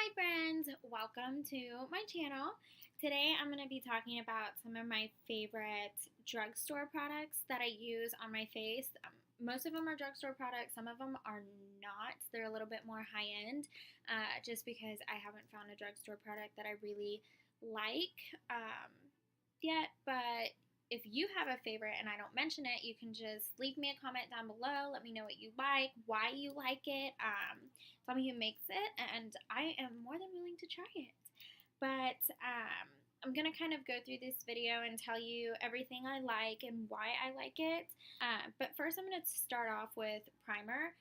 Hi friends, welcome to my channel. Today I'm going to be talking about some of my favorite drugstore products that I use on my face. Most of them are drugstore products, some of them are not. They're a little bit more high-end just because I haven't found a drugstore product that I really like yet, but if you have a favorite and I don't mention it, you can just leave me a comment down below. Let me know what you like, why you like it, tell me who makes it, and I am more than willing to try it. But I'm going to kind of go through this video and tell you everything I like and why I like it. But first I'm going to start off with primer.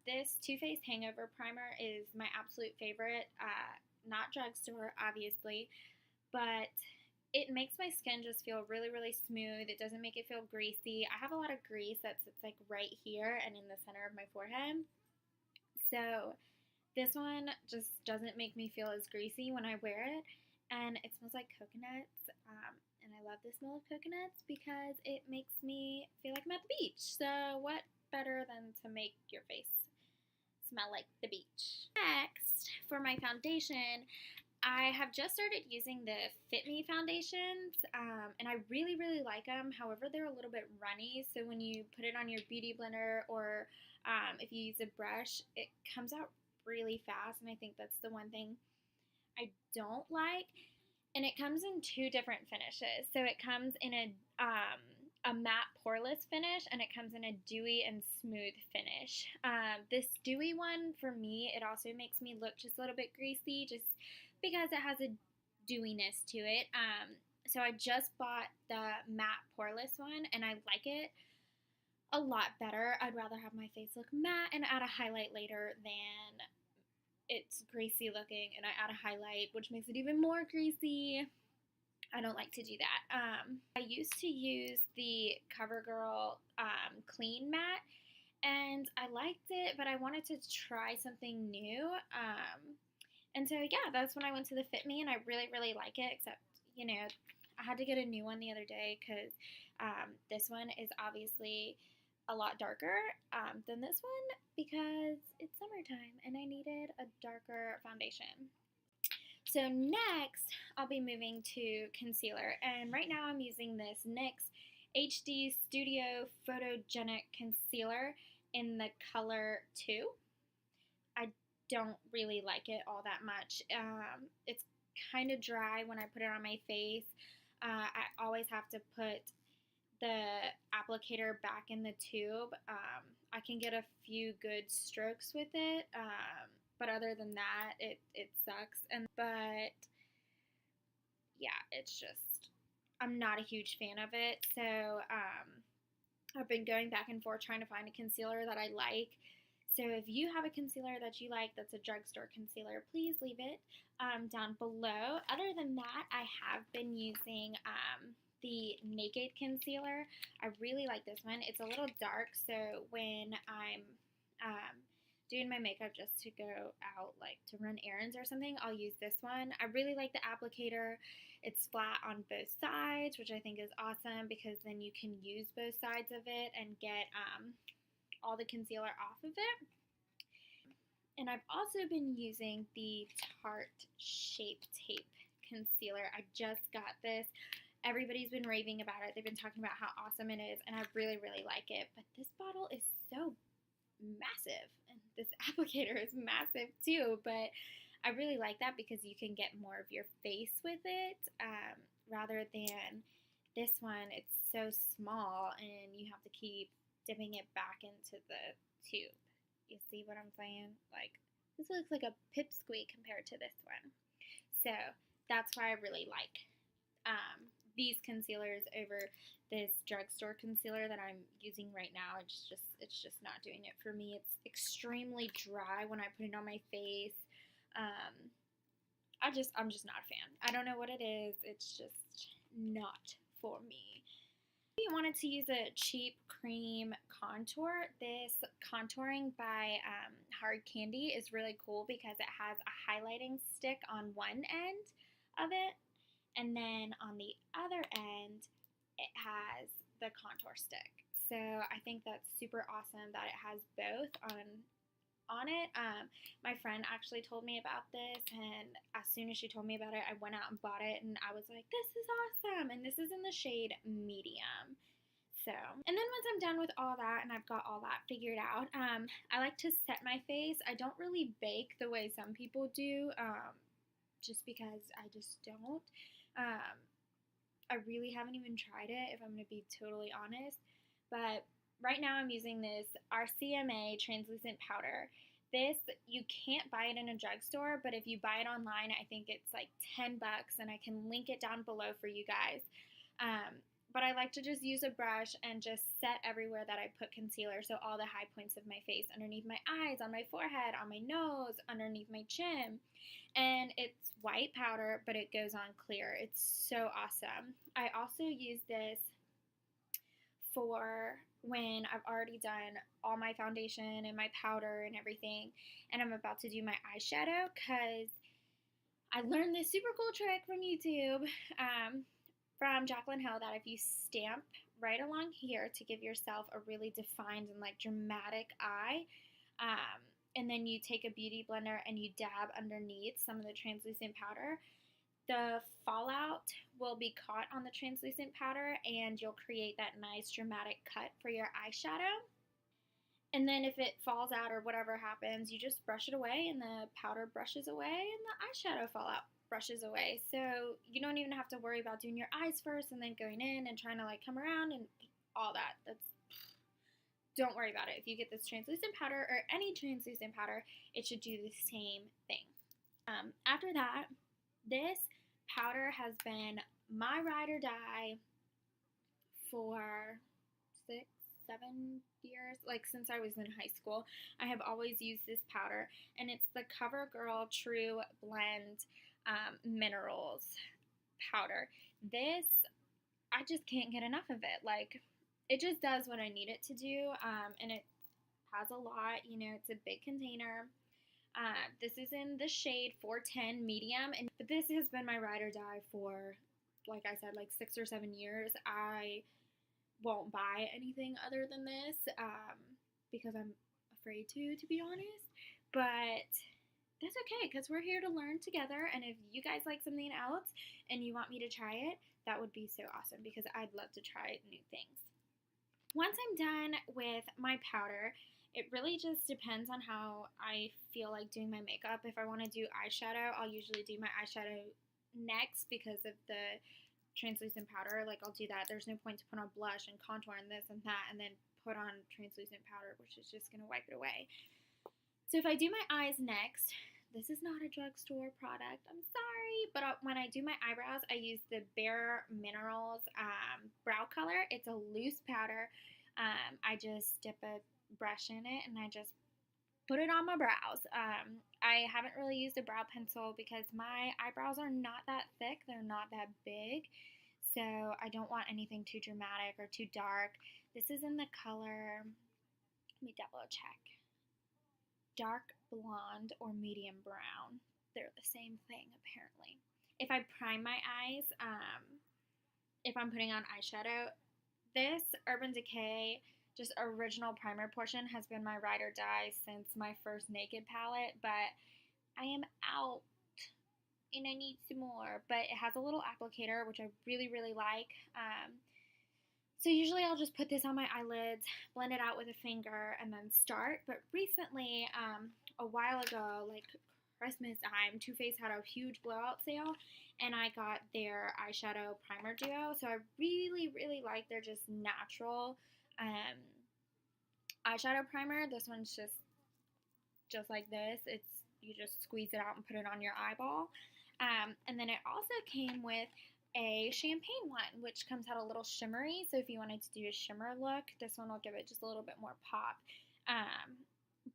This Too Faced Hangover primer is my absolute favorite. Not drugstore, obviously, but it makes my skin just feel really, really smooth. It doesn't make it feel greasy. I have a lot of grease that sits like right here and in the center of my forehead. So this one just doesn't make me feel as greasy when I wear it. And it smells like coconuts. And I love the smell of coconuts because it makes me feel like I'm at the beach. So what better than to make your face smell like the beach? Next, for my foundation, I have just started using the Fit Me foundations, and I really, really like them. However, they're a little bit runny, so when you put it on your beauty blender or if you use a brush, it comes out really fast, and I think that's the one thing I don't like. And it comes in two different finishes. So it comes in a matte poreless finish, and it comes in a dewy and smooth finish. This dewy one, for me, it also makes me look just a little bit greasy, just because it has a dewiness to it. So I just bought the matte poreless one, and I like it a lot better. I'd rather have my face look matte and add a highlight later than it's greasy looking and I add a highlight, which makes it even more greasy. I don't like to do that. I used to use the Covergirl Clean Matte, and I liked it, but I wanted to try something new. And so, yeah, that's when I went to the Fit Me, and I really, really like it, except, you know, I had to get a new one the other day because this one is obviously a lot darker than this one because it's summertime, and I needed a darker foundation. So next, I'll be moving to concealer, and right now I'm using this NYX HD Studio Photogenic Concealer in the color 2. I don't really like it all that much. It's kind of dry when I put it on my face. I always have to put the applicator back in the tube. I can get a few good strokes with it, but other than that, it sucks. But yeah, it's just, I'm not a huge fan of it. So I've been going back and forth trying to find a concealer that I like. So if you have a concealer that you like that's a drugstore concealer, please leave it down below. Other than that, I have been using the Naked concealer. I really like this one. It's a little dark, so when I'm doing my makeup just to go out, like to run errands or something, I'll use this one. I really like the applicator. It's flat on both sides, which I think is awesome because then you can use both sides of it and get all the concealer off of it. And I've also been using the Tarte Shape Tape concealer. I just got this. Everybody's been raving about it. They've been talking about how awesome it is, and I really, really like it. But this bottle is so massive, and this applicator is massive too. But I really like that because you can get more of your face with it rather than this one. It's so small, and you have to keep dipping it back into the tube. You see what I'm saying? Like, this looks like a pipsqueak compared to this one. So that's why I really like these concealers over this drugstore concealer that I'm using right now. It's just not doing it for me. It's extremely dry when I put it on my face. I'm just not a fan. I don't know what it is. It's just not for me. If you wanted to use a cheap cream contour, this Contouring by Hard Candy is really cool because it has a highlighting stick on one end of it, and then on the other end it has the contour stick. So I think that's super awesome that it has both on on it. My friend actually told me about this, and as soon as she told me about it, I went out and bought it, and I was like, this is awesome. And this is in the shade medium. So, and then once I'm done with all that and I've got all that figured out, I like to set my face. I don't really bake the way some people do, just because I just don't. I really haven't even tried it, if I'm going to be totally honest. But right now I'm using this RCMA translucent powder. This, you can't buy it in a drugstore, but if you buy it online, I think it's like $10, and I can link it down below for you guys. But I like to just use a brush and just set everywhere that I put concealer, so all the high points of my face, underneath my eyes, on my forehead, on my nose, underneath my chin. And it's white powder, but it goes on clear. It's so awesome. I also use this for when I've already done all my foundation and my powder and everything, and I'm about to do my eyeshadow, because I learned this super cool trick from YouTube, from Jaclyn Hill, that if you stamp right along here to give yourself a really defined and like dramatic eye, and then you take a beauty blender and you dab underneath some of the translucent powder, the fallout will be caught on the translucent powder, and you'll create that nice dramatic cut for your eyeshadow. And then if it falls out or whatever happens, you just brush it away, and the powder brushes away, and the eyeshadow fallout brushes away. So you don't even have to worry about doing your eyes first and then going in and trying to like come around and all that. Don't worry about it. If you get this translucent powder or any translucent powder, it should do the same thing. After that, this powder has been my ride or die for 6, 7 years, like since I was in high school. I have always used this powder, and it's the Covergirl True Blend Minerals powder. This, I just can't get enough of it. Like, it just does what I need it to do, and it has a lot, you know, it's a big container. This is in the shade 410 medium, but this has been my ride or die for, like I said, like 6 or 7 years. I won't buy anything other than this, because I'm afraid to be honest, but that's okay, because we're here to learn together, and if you guys like something else and you want me to try it, that would be so awesome, because I'd love to try new things. Once I'm done with my powder, it really just depends on how I feel like doing my makeup. If I want to do eyeshadow, I'll usually do my eyeshadow next because of the translucent powder. Like, I'll do that. There's no point to put on blush and contour and this and that and then put on translucent powder, which is just going to wipe it away. So if I do my eyes next, this is not a drugstore product, I'm sorry, but when I do my eyebrows, I use the Bare Minerals brow color. It's a loose powder. I just dip a brush in it and I just put it on my brows. I haven't really used a brow pencil because my eyebrows are not that thick. They're not that big. So I don't want anything too dramatic or too dark. This is in the color, let me double check, dark blonde or medium brown. They're the same thing apparently. If I prime my eyes, if I'm putting on eyeshadow, this Urban Decay just original primer portion has been my ride or die since my first Naked palette, but I am out and I need some more. But it has a little applicator, which I really, really like. So usually I'll just put this on my eyelids, blend it out with a finger, and then start. But recently, a while ago, like Christmas time, Too Faced had a huge blowout sale, and I got their eyeshadow primer duo. So I really, really like their just natural eyeshadow primer. This one's just like this. You just squeeze it out and put it on your eyeball. And then it also came with a champagne one, which comes out a little shimmery. So if you wanted to do a shimmer look, this one will give it just a little bit more pop.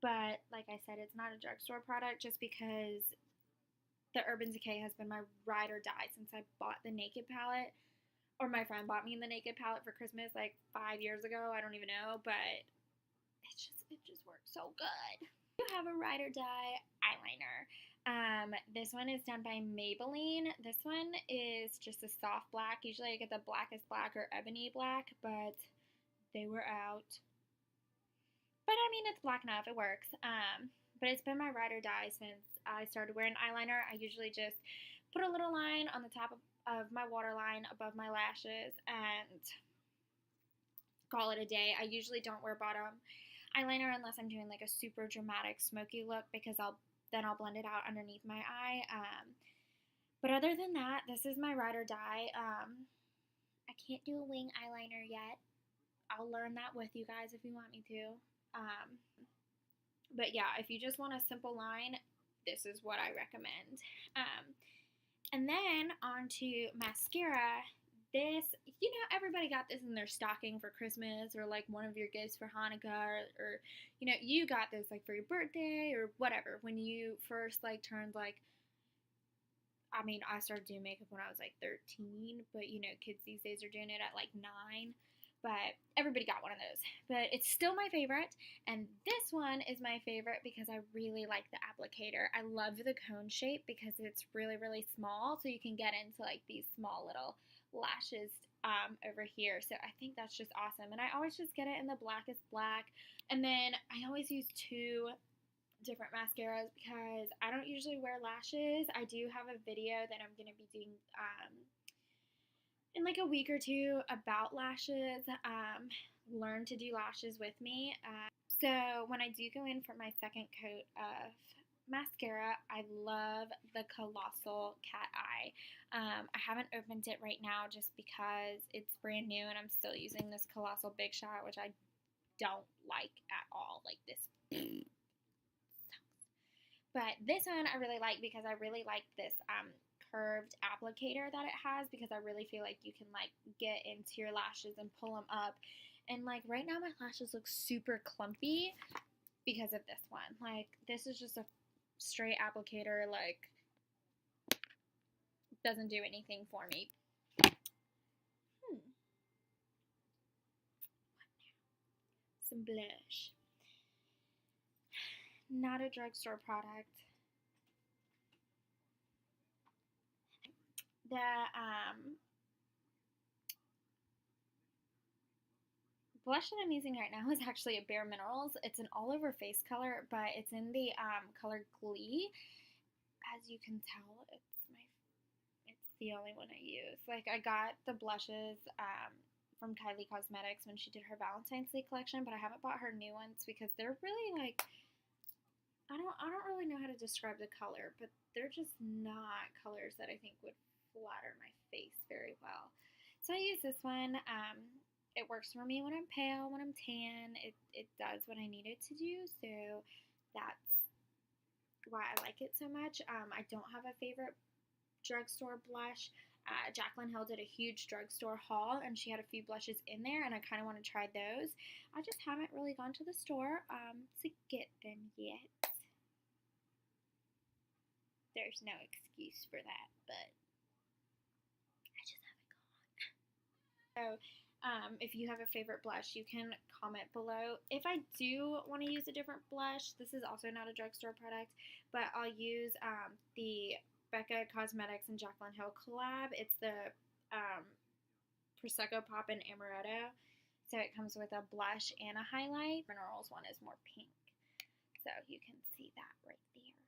But like I said, it's not a drugstore product just because the Urban Decay has been my ride or die since I bought the Naked palette. Or my friend bought me the Naked palette for Christmas like 5 years ago. I don't even know, but it just works so good. I have a ride or die eyeliner. This one is done by Maybelline. This one is just a soft black. Usually I get the Blackest black or ebony black, but they were out. But I mean, mean, it's black enough. It works. But it's been my ride or die since I started wearing eyeliner. I usually just put a little line on the top of my waterline above my lashes and call it a day. I usually don't wear bottom eyeliner unless I'm doing like a super dramatic smoky look, because I'll blend it out underneath my eye. But other than that, this is my ride or die. I can't do a wing eyeliner yet. I'll learn that with you guys if you want me to. But yeah, if you just want a simple line, this is what I recommend. And then on to mascara. This, you know, everybody got this in their stocking for Christmas, or like one of your gifts for Hanukkah, or you know, you got this like for your birthday or whatever. When you first like turned like, I mean, I started doing makeup when I was like 13, but you know, kids these days are doing it at like 9. But everybody got one of those. But it's still my favorite, and this one is my favorite because I really like the applicator. I love the cone shape because it's really, really small, so you can get into like these small little lashes over here. So I think that's just awesome. And I always just get it in the Blackest black, and then I always use 2 different mascaras because I don't usually wear lashes. I do have a video that I'm going to be doing in like a week or 2 about lashes. Learn to do lashes with me. So when I do go in for my second coat of mascara, I love the Colossal Cat Eye. I haven't opened it right now just because it's brand new and I'm still using this Colossal Big Shot, which I don't like at all. Like this sucks. But this one I really like because I really like this curved applicator that it has, because I really feel like you can like get into your lashes and pull them up. And like right now my lashes look super clumpy because of this one. Like this is just a straight applicator, like doesn't do anything for me. What now? Some blush. Not a drugstore product. The blush that I'm using right now is actually a Bare Minerals. It's an all-over face color, but it's in the color Glee. As you can tell, it's the only one I use. Like I got the blushes from Kylie Cosmetics when she did her Valentine's Day collection, but I haven't bought her new ones because they're really like, I don't really know how to describe the color, but they're just not colors that I think would flatter my face very well. So I use this one. It works for me when I'm pale, when I'm tan. It does what I need it to do, so that's why I like it so much. I don't have a favorite drugstore blush. Jaclyn Hill did a huge drugstore haul, and she had a few blushes in there, and I kind of want to try those. I just haven't really gone to the store to get them yet. There's no excuse for that, but I just haven't gone. So, if you have a favorite blush, you can comment below. If I do want to use a different blush, this is also not a drugstore product, but I'll use the Becca Cosmetics and Jaclyn Hill collab. It's the Prosecco Pop and Amaretto. So it comes with a blush and a highlight. Minerals one is more pink. So you can see that right there.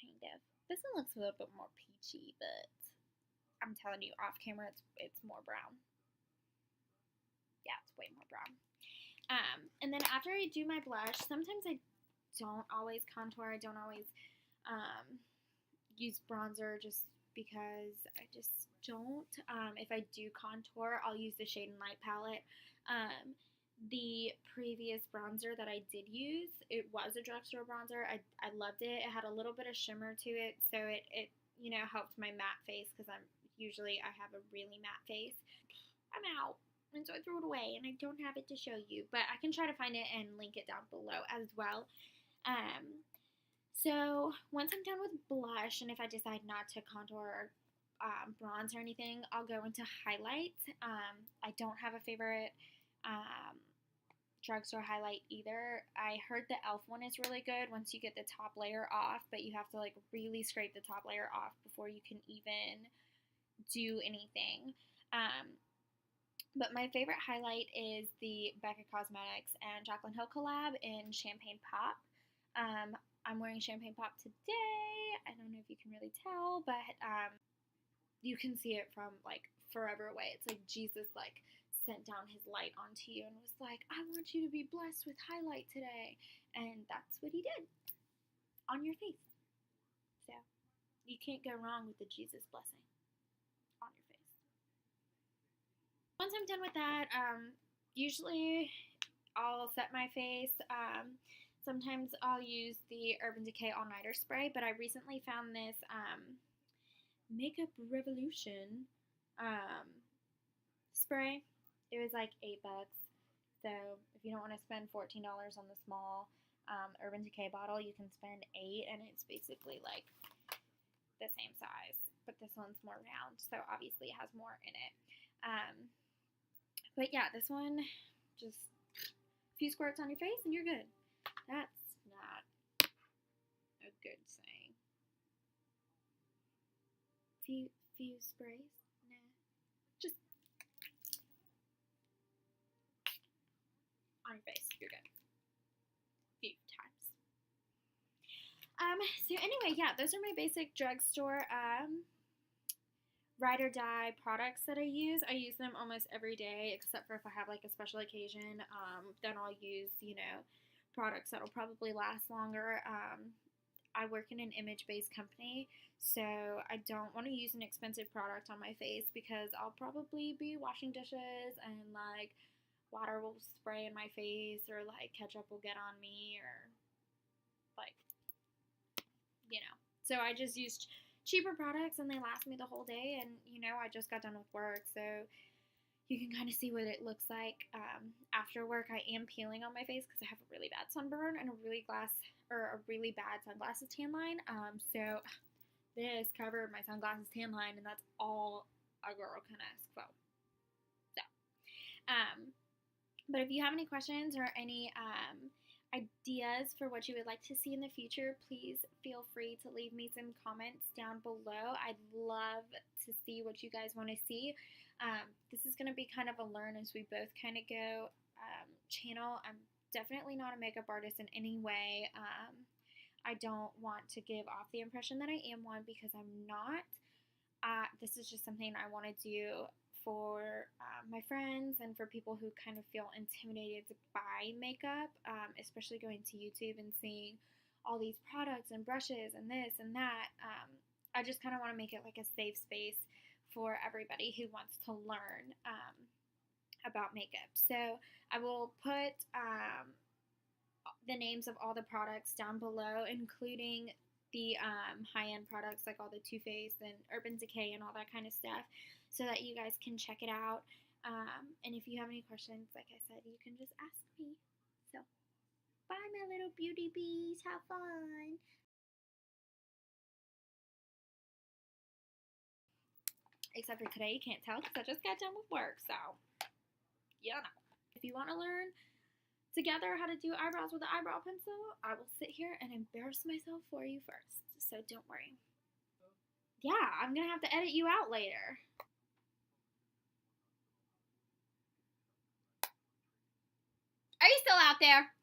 Kind of. This one looks a little bit more peachy, but I'm telling you, off camera, it's more brown. Yeah, it's way more brown. And then after I do my blush, sometimes I don't always contour. I don't always use bronzer just because I just don't. If I do contour, I'll use the Shade and Light palette. The previous bronzer that I did use, it was a drugstore bronzer. I loved it. It had a little bit of shimmer to it, so it you know, helped my matte face, because I have a really matte face. I'm out, and so I threw it away, and I don't have it to show you, but I can try to find it and link it down below as well. So once I'm done with blush, and if I decide not to contour or bronze or anything, I'll go into highlight. I don't have a favorite drugstore highlight either. I heard the e.l.f. one is really good once you get the top layer off, but you have to like really scrape the top layer off before you can even do anything. But my favorite highlight is the Becca Cosmetics and Jaclyn Hill collab in Champagne Pop. I'm wearing Champagne Pop today. I don't know if you can really tell, but you can see it from like forever away. It's like Jesus like sent down his light onto you and was like, I want you to be blessed with highlight today. And that's what he did on your face. So you can't go wrong with the Jesus blessing on your face. Once I'm done with that, usually I'll set my face. Sometimes I'll use the Urban Decay All Nighter spray, but I recently found this Makeup Revolution spray. It was like $8. So if you don't want to spend $14 on the small Urban Decay bottle, you can spend $8, and it's basically like the same size, but this one's more round, so obviously it has more in it. But yeah, this one, just a few squirts on your face and you're good. That's not a good saying. Few sprays? Nah. Just on your face, you're good. Few times. So anyway, yeah, those are my basic drugstore ride or die products that I use. I use them almost every day, except for if I have like a special occasion. Then I'll use, you know, products that'll probably last longer. I work in an image-based company, so I don't want to use an expensive product on my face because I'll probably be washing dishes and like water will spray in my face, or like ketchup will get on me, or like, you know. So I just used cheaper products and they last me the whole day, and you know, I just got done with work, so you can kind of see what it looks like after work. I am peeling on my face because I have a really bad sunburn and a really bad sunglasses tan line. So this covered my sunglasses tan line, and that's all a girl can ask for. So, but if you have any questions or any ideas for what you would like to see in the future, please feel free to leave me some comments down below. I'd love to see what you guys want to see. This is going to be kind of a learn as we both kind of go channel. I'm definitely not a makeup artist in any way. I don't want to give off the impression that I am one, because I'm not. This is just something I want to do for my friends and for people who kind of feel intimidated to buy makeup, especially going to YouTube and seeing all these products and brushes and this and that. I just kind of want to make it like a safe space for everybody who wants to learn about makeup. So I will put the names of all the products down below, including the high-end products like all the Too Faced and Urban Decay and all that kind of stuff, so that you guys can check it out. And if you have any questions, like I said, you can just ask me. So, bye my little beauty bees, have fun! Except for today, you can't tell because I just got done with work, so, you know. If you want to learn together how to do eyebrows with an eyebrow pencil, I will sit here and embarrass myself for you first, so don't worry. Yeah, I'm gonna have to edit you out later. Are you still out there?